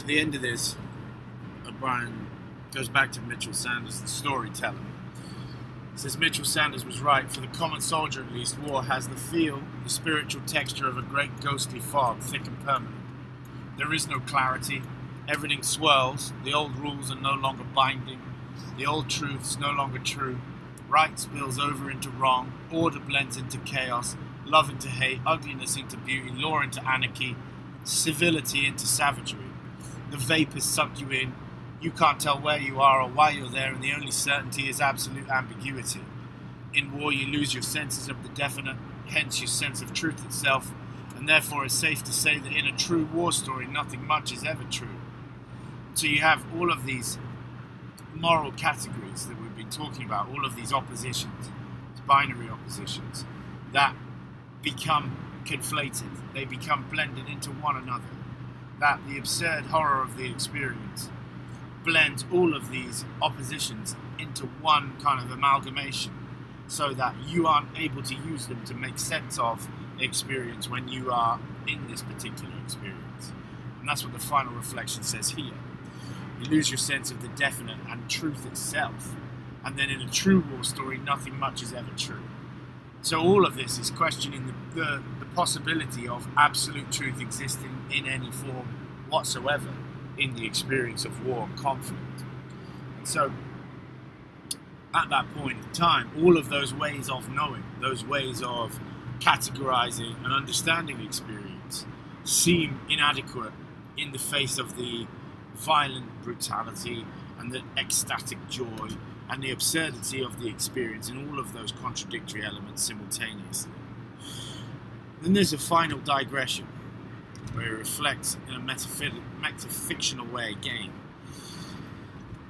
At the end of this, O'Brien goes back to Mitchell Sanders, the storyteller. He says Mitchell Sanders was right. For the common soldier, at least, war has the feel, the spiritual texture of a great ghostly fog, thick and permanent. There is no clarity. Everything swirls. The old rules are no longer binding. The old truths no longer true. Right spills over into wrong. Order blends into chaos. Love into hate. Ugliness into beauty. Law into anarchy. Civility into savagery. The vapors suck you in. You can't tell where you are or why you're there, and the only certainty is absolute ambiguity. In war, you lose your senses of the definite, hence your sense of truth itself, and therefore it's safe to say that in a true war story, nothing much is ever true. So you have all of these moral categories that we've been talking about, all of these oppositions, these binary oppositions, that become conflated. They become blended into one another. That the absurd horror of the experience blends all of these oppositions into one kind of amalgamation, so that you aren't able to use them to make sense of the experience when you are in this particular experience. And that's what the final reflection says here. You lose your sense of the definite and truth itself, and then in a true war story, nothing much is ever true. So all of this is questioning the possibility of absolute truth existing in any form whatsoever in the experience of war and conflict. And so at that point in time, all of those ways of knowing, those ways of categorizing and understanding experience seem inadequate in the face of the violent brutality and the ecstatic joy and the absurdity of the experience and all of those contradictory elements simultaneously. Then there's a final digression where it reflects in a metafictional way again.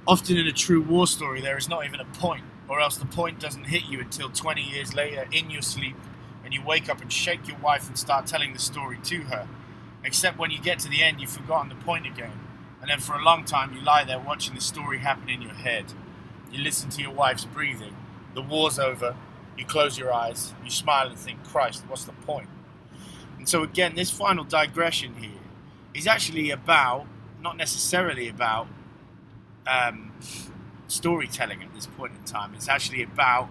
Often in a true war story, there is not even a point, or else the point doesn't hit you until 20 years later in your sleep, and you wake up and shake your wife and start telling the story to her. Except when you get to the end, you've forgotten the point again, and then for a long time you lie there watching the story happen in your head. You listen to your wife's breathing. The war's over. You close your eyes. You smile and think, Christ, what's the point? And so again, this final digression here is actually about, not necessarily about storytelling at this point in time. It's actually about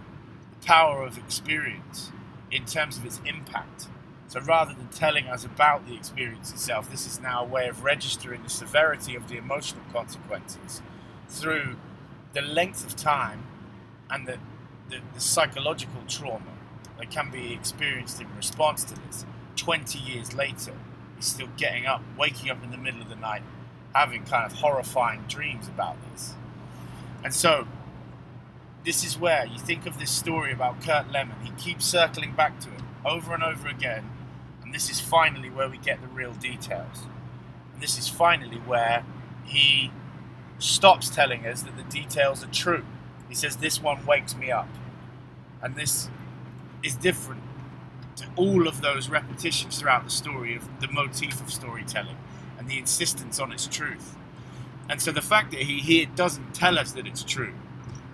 the power of experience in terms of its impact. So rather than telling us about the experience itself, this is now a way of registering the severity of the emotional consequences through the length of time and the psychological trauma that can be experienced in response to this. 20 years later, he's still getting up, waking up in the middle of the night, having kind of horrifying dreams about this. And so, this is where you think of this story about Kurt Lemon. He keeps circling back to it over and over again, and this is finally where we get the real details. And this is finally where he stops telling us that the details are true. He says, this one wakes me up. And this is different to all of those repetitions throughout the story of the motif of storytelling and the insistence on its truth. And so the fact that he here doesn't tell us that it's true,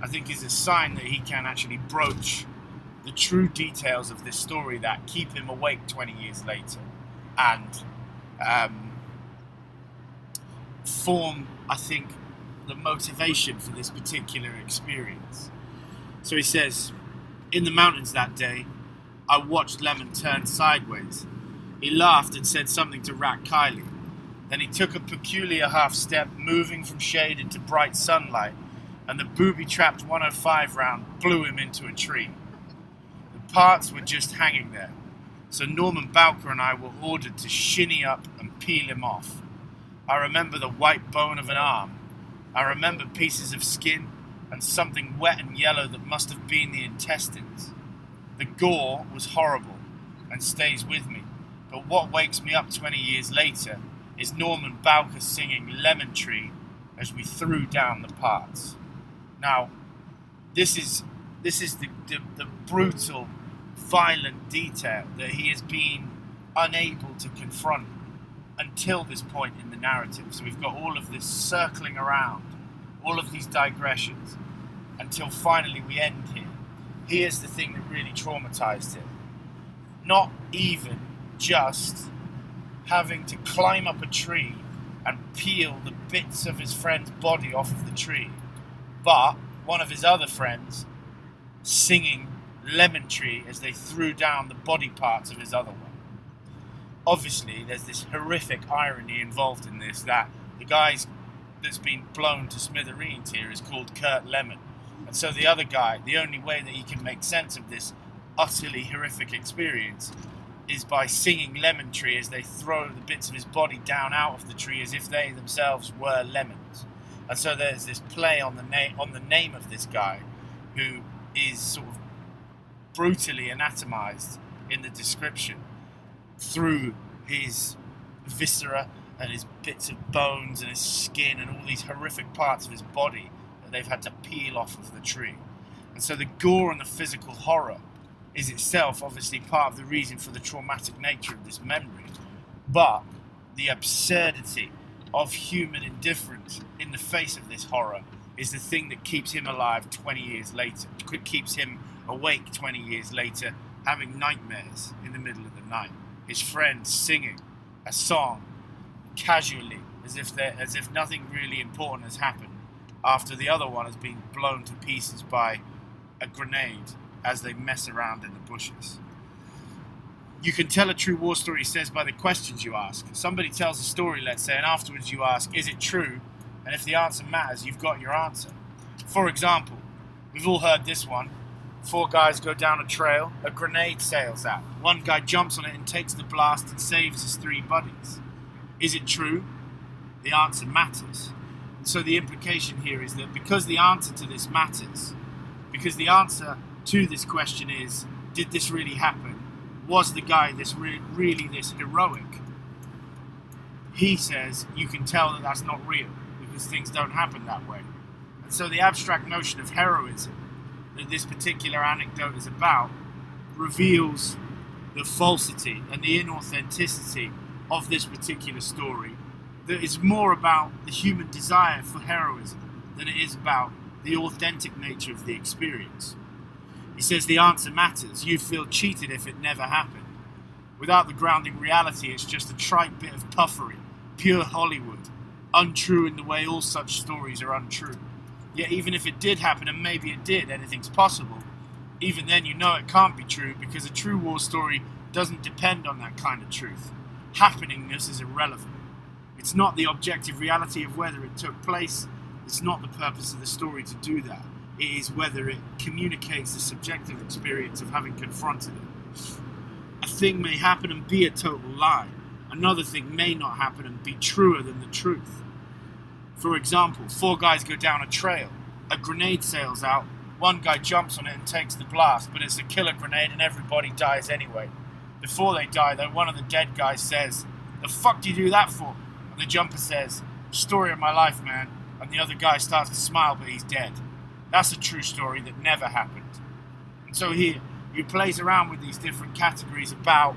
I think is a sign that he can actually broach the true details of this story that keep him awake 20 years later and form, I think, the motivation for this particular experience. So he says, in the mountains that day, I watched Lemon turn sideways. He laughed and said something to Rat Kiley. Then he took a peculiar half step, moving from shade into bright sunlight, and the booby-trapped 105 round blew him into a tree. The parts were just hanging there, so Norman Bowker and I were ordered to shinny up and peel him off. I remember the white bone of an arm. I remember pieces of skin and something wet and yellow that must have been the intestines. The gore was horrible and stays with me, but what wakes me up 20 years later is Norman Bowker singing Lemon Tree as we threw down the parts. Now, this is the brutal, violent detail that he has been unable to confront until this point in the narrative. So we've got all of this circling around, all of these digressions, until finally we end here. Here's the thing that really traumatized him. Not even just having to climb up a tree and peel the bits of his friend's body off of the tree, but one of his other friends singing Lemon Tree as they threw down the body parts of his other one. Obviously, there's this horrific irony involved in this, that the guy that's been blown to smithereens here is called Kurt Lemon. And so the other guy, the only way that he can make sense of this utterly horrific experience is by singing Lemon Tree as they throw the bits of his body down out of the tree as if they themselves were lemons. And so there's this play on the name of this guy, who is sort of brutally anatomized in the description through his viscera and his bits of bones and his skin and all these horrific parts of his body that they've had to peel off of the tree. And so the gore and the physical horror is itself obviously part of the reason for the traumatic nature of this memory, but the absurdity of human indifference in the face of this horror is the thing that keeps him alive 20 years later, keeps him awake 20 years later, having nightmares in the middle of the night. His friend singing a song casually, as if nothing really important has happened, after the other one has been blown to pieces by a grenade as they mess around in the bushes. You can tell a true war story, he says, by the questions you ask. Somebody tells a story, let's say, and afterwards you ask, is it true? And if the answer matters, you've got your answer. For example, we've all heard this one. 4 guys go down a trail, a grenade sails out. One guy jumps on it and takes the blast and saves his 3 buddies. Is it true? The answer matters. And so the implication here is that because the answer to this matters, because the answer to this question is, did this really happen? Was the guy really this heroic? He says you can tell that that's not real because things don't happen that way. And so the abstract notion of heroism that this particular anecdote is about reveals the falsity and the inauthenticity of this particular story, that is more about the human desire for heroism than it is about the authentic nature of the experience. He says the answer matters. You'd feel cheated if it never happened. Without the grounding reality, it's just a trite bit of puffery, pure Hollywood, untrue in the way all such stories are untrue. Yet even if it did happen, and maybe it did, anything's possible, even then you know it can't be true because a true war story doesn't depend on that kind of truth. Happeningness is irrelevant. It's not the objective reality of whether it took place. It's not the purpose of the story to do that. It is whether it communicates the subjective experience of having confronted it. A thing may happen and be a total lie. Another thing may not happen and be truer than the truth. For example, 4 guys go down a trail. A grenade sails out. One guy jumps on it and takes the blast, but it's a killer grenade and everybody dies anyway. Before they die, though, one of the dead guys says, "The fuck do you do that for?" And the jumper says, "Story of my life, man." And the other guy starts to smile, but he's dead. That's a true story that never happened. And so here, he plays around with these different categories about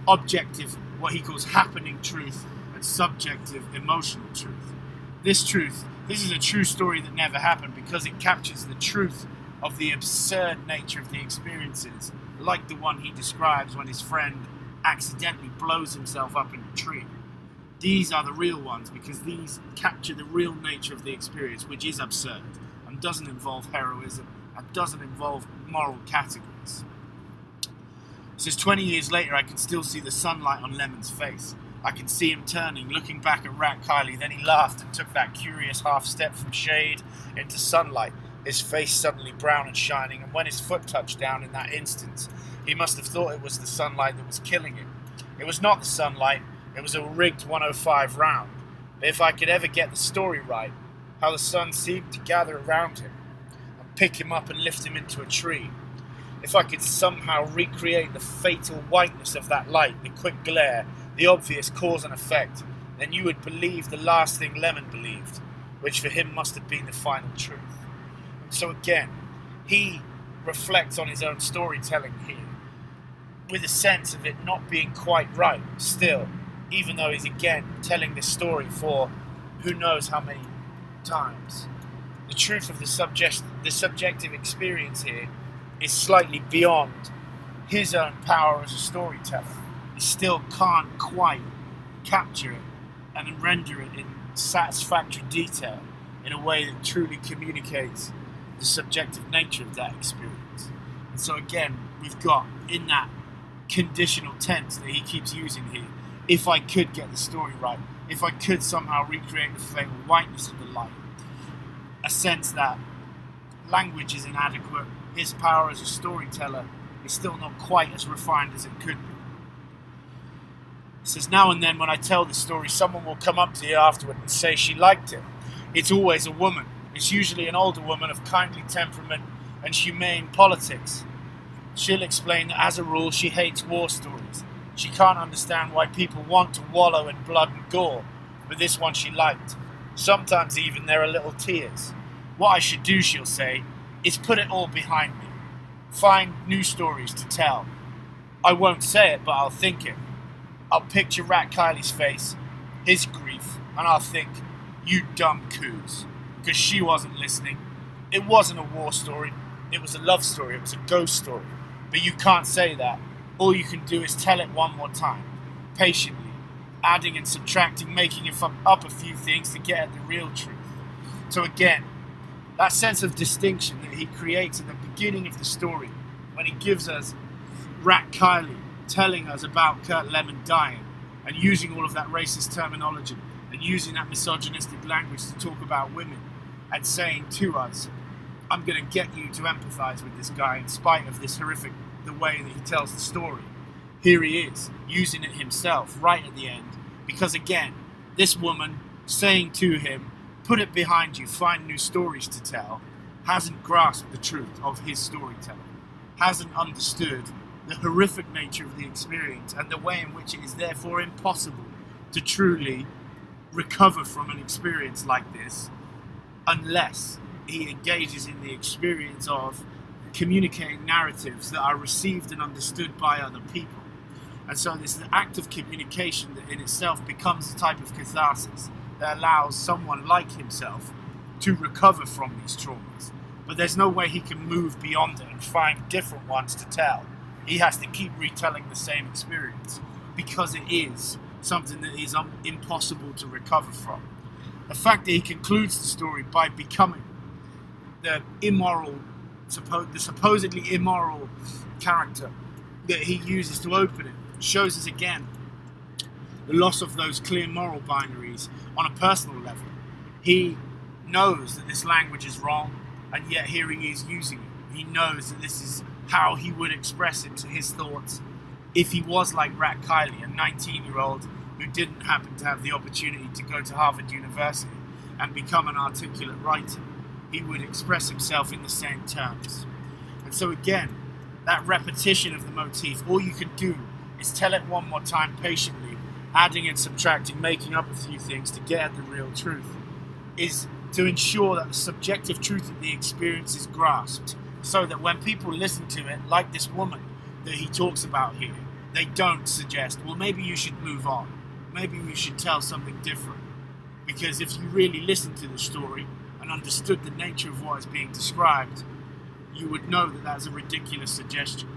objective, what he calls happening truth, and subjective emotional truth. This is a true story that never happened because it captures the truth of the absurd nature of the experiences, like the one he describes when his friend accidentally blows himself up in a tree. These are the real ones because these capture the real nature of the experience, which is absurd and doesn't involve heroism and doesn't involve moral categories. It says 20 years later, I can still see the sunlight on Lemon's face. I can see him turning, looking back at Rat Kiley. Then he laughed and took that curious half step from shade into sunlight, his face suddenly brown and shining, and when his foot touched down in that instant, he must have thought it was the sunlight that was killing him. It was not the sunlight, it was a rigged 105 round. But if I could ever get the story right, how the sun seemed to gather around him and pick him up and lift him into a tree, if I could somehow recreate the fatal whiteness of that light, the quick glare, the obvious cause and effect, then you would believe the last thing Lemon believed, which for him must have been the final truth. And so again, he reflects on his own storytelling here, with a sense of it not being quite right still, even though he's again telling this story for who knows how many times. The truth of the subjective experience here is slightly beyond his own power as a storyteller. He still can't quite capture it and render it in satisfactory detail in a way that truly communicates the subjective nature of that experience. And so again, we've got in that conditional tense that he keeps using here, if I could get the story right, if I could somehow recreate the fatal whiteness of the light, a sense that language is inadequate, his power as a storyteller is still not quite as refined as it could be. He says, now and then when I tell the story, someone will come up to you afterward and say she liked it. It's always a woman. It's usually an older woman of kindly temperament and humane politics. She'll explain that as a rule she hates war stories. She can't understand why people want to wallow in blood and gore, but this one she liked. Sometimes even there are little tears. What I should do, she'll say, is put it all behind me. Find new stories to tell. I won't say it, but I'll think it. I'll picture Rat Kiley's face, his grief, and I'll think, you dumb coos. Because she wasn't listening. It wasn't a war story. It was a love story. It was a ghost story. But you can't say that. All you can do is tell it one more time, patiently, adding and subtracting, making it up a few things to get at the real truth. So again, that sense of distinction that he creates at the beginning of the story, when he gives us Rat Kiley telling us about Kurt Lemon dying, and using all of that racist terminology, and using that misogynistic language to talk about women, and saying to us, I'm going to get you to empathize with this guy in spite of this horrific, the way that he tells the story. Here he is, using it himself right at the end, because again, this woman saying to him, put it behind you, find new stories to tell, hasn't grasped the truth of his storytelling, hasn't understood the horrific nature of the experience and the way in which it is therefore impossible to truly recover from an experience like this unless he engages in the experience of communicating narratives that are received and understood by other people. And so this is an act of communication that in itself becomes a type of catharsis that allows someone like himself to recover from these traumas. But there's no way he can move beyond it and find different ones to tell. He has to keep retelling the same experience because it is something that is impossible to recover from. The fact that he concludes the story by becoming the supposedly immoral character that he uses to open it shows us again the loss of those clear moral binaries on a personal level. He knows that this language is wrong, and yet here he is using it. He knows that this is how he would express his thoughts if he was like Rat Kiley, a 19-year-old who didn't happen to have the opportunity to go to Harvard University and become an articulate writer. He would express himself in the same terms. And so again, that repetition of the motif, all you can do is tell it one more time patiently, adding and subtracting, making up a few things to get at the real truth, is to ensure that the subjective truth of the experience is grasped, so that when people listen to it, like this woman that he talks about here, they don't suggest, well, maybe you should move on. Maybe we should tell something different. Because if you really listened to the story and understood the nature of what is being described, you would know that that's a ridiculous suggestion.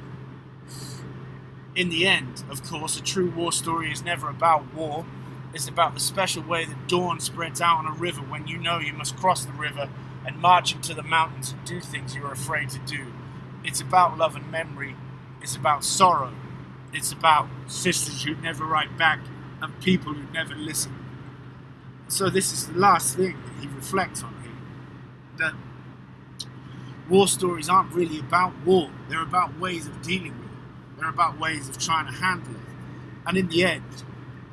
In the end, of course, a true war story is never about war. It's about the special way that dawn spreads out on a river when you know you must cross the river and march into the mountains and do things you're afraid to do. It's about love and memory. It's about sorrow. It's about sisters who never write back and people who never listen. So this is the last thing that he reflects on here. That war stories aren't really about war. They're about ways of dealing with it. They're about ways of trying to handle it. And in the end,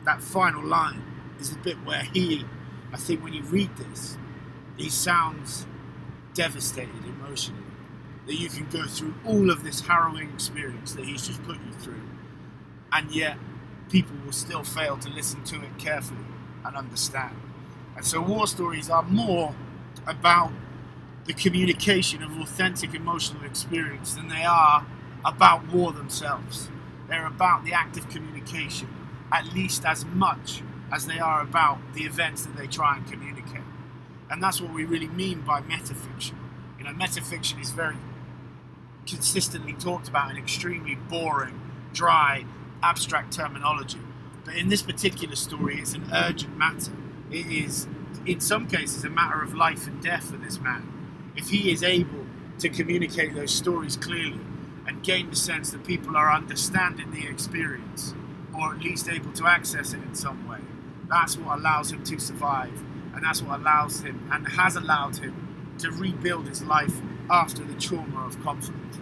that final line is the bit where I think when you read this, he sounds devastated emotionally. That you can go through all of this harrowing experience that he's just put you through, and yet people will still fail to listen to it carefully and understand. And so war stories are more about the communication of authentic emotional experience than they are about war themselves. They're about the act of communication at least as much as they are about the events that they try and communicate. And that's what we really mean by metafiction. You know, metafiction is very consistently talked about in extremely boring, dry, abstract terminology. But in this particular story, it's an urgent matter. It is, in some cases, a matter of life and death for this man. If he is able to communicate those stories clearly and gain the sense that people are understanding the experience, or at least able to access it in some way, that's what allows him to survive, and that's what allows him and has allowed him to rebuild his life after the trauma of conflict.